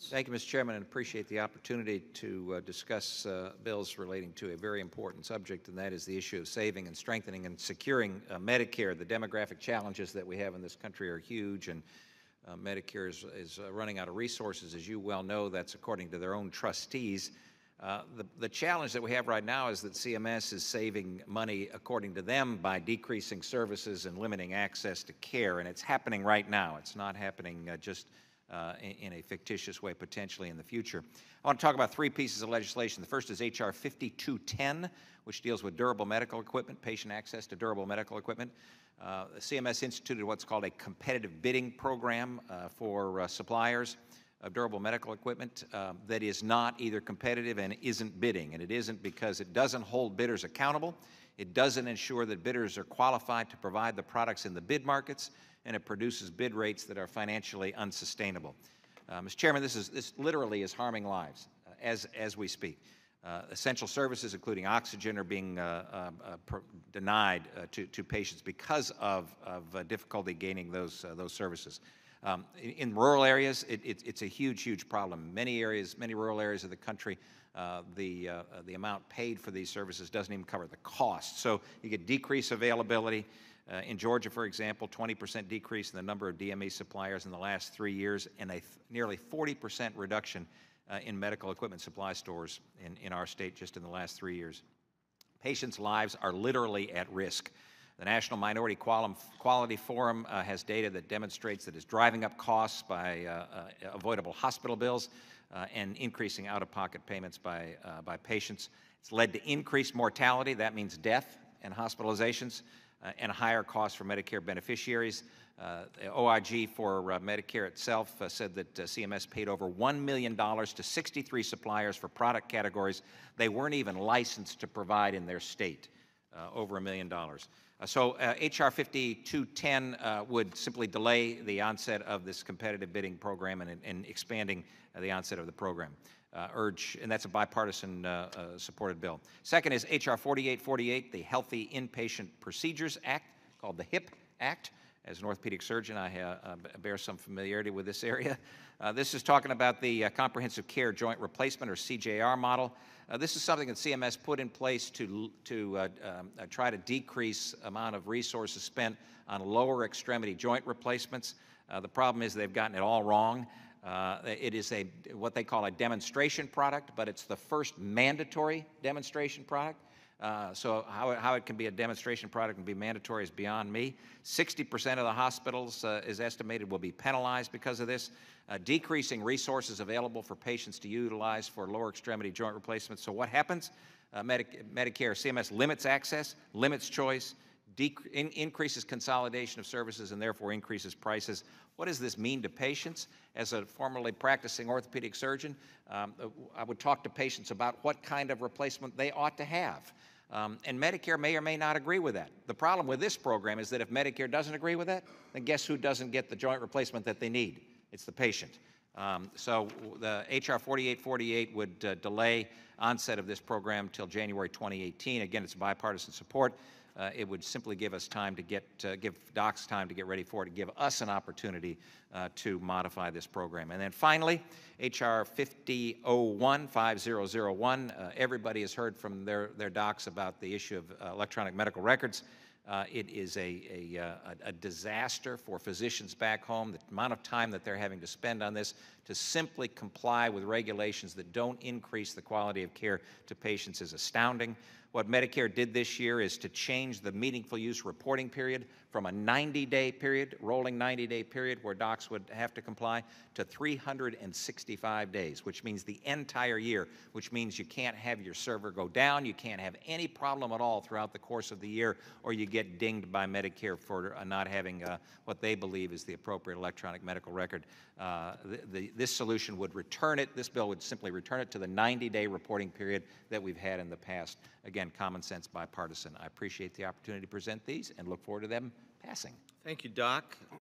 Thank you, Mr. Chairman, and appreciate the opportunity to discuss bills relating to a very important subject, and that is the issue of saving and strengthening and securing Medicare. The demographic challenges that we have in this country are huge, and Medicare is running out of resources. As you well know, that's according to their own trustees. The challenge that we have right now is that CMS is saving money, according to them, by decreasing services and limiting access to care, and it's happening right now. It's not happening just in a fictitious way, potentially in the future. I want to talk about three pieces of legislation. The first is H.R. 5210, which deals with durable medical equipment, patient access to durable medical equipment. CMS instituted what's called a competitive bidding program for suppliers of durable medical equipment that is not either competitive and isn't bidding. And it isn't because it doesn't hold bidders accountable, it doesn't ensure that bidders are qualified to provide the products in the bid markets, and it produces bid rates that are financially unsustainable. Mr. Chairman, this literally is harming lives as we speak. Essential services, including oxygen, are being denied to patients because of difficulty gaining those services. In rural areas, it's a huge problem. Many rural areas of the country, the amount paid for these services doesn't even cover the cost. So you get decreased availability. In Georgia, for example, 20% decrease in the number of DME suppliers in the last 3 years, and a nearly 40% reduction in medical equipment supply stores in our state just in the last 3 years. Patients' lives are literally at risk. The National Minority Quality Forum has data that demonstrates that it's driving up costs by avoidable hospital bills and increasing out-of-pocket payments by patients. It's led to increased mortality. That means death and hospitalizations. And a higher cost for Medicare beneficiaries. The OIG for Medicare itself said that CMS paid over $1 million to 63 suppliers for product categories they weren't even licensed to provide in their state, over $1 million. So H.R. 5210 would simply delay the onset of this competitive bidding program and expanding the onset of the program. And that's a bipartisan supported bill. Second is H.R. 4848, the Healthy Inpatient Procedures Act, called the HIP Act. As an orthopedic surgeon, I bear some familiarity with this area. This is talking about the Comprehensive Care Joint Replacement, or CJR model. This is something that CMS put in place to try to decrease amount of resources spent on lower extremity joint replacements. The problem is they've gotten it all wrong. It is what they call a demonstration product, but it's the first mandatory demonstration product. So how it can be a demonstration product and be mandatory is beyond me. 60% of the hospitals is estimated will be penalized because of this. Decreasing resources available for patients to utilize for lower extremity joint replacements. So what happens? Medicare, CMS limits access, limits choice, increases consolidation of services, and therefore increases prices. What does this mean to patients? As a formerly practicing orthopedic surgeon, I would talk to patients about what kind of replacement they ought to have. And Medicare may or may not agree with that. The problem with this program is that if Medicare doesn't agree with that, then guess who doesn't get the joint replacement that they need? It's the patient. So the H.R. 4848 would delay onset of this program until January 2018. Again, it's bipartisan support. It would simply give us time to give docs time to get ready for it, to give us an opportunity to modify this program. And then finally, H.R. 5001. Everybody has heard from their docs about the issue of electronic medical records. It is a disaster for physicians back home. The amount of time that they're having to spend on this to simply comply with regulations that don't increase the quality of care to patients is astounding. What Medicare did this year is to change the meaningful use reporting period from a 90-day period, rolling 90-day period where docs would have to comply, to 365 days, which means the entire year, which means you can't have your server go down, you can't have any problem at all throughout the course of the year, or you get dinged by Medicare for not having what they believe is the appropriate electronic medical record. This solution would return it, this bill would simply return it to the 90-day reporting period that we've had in the past. Again, common sense, bipartisan. I appreciate the opportunity to present these and look forward to them passing. Thank you, Doc.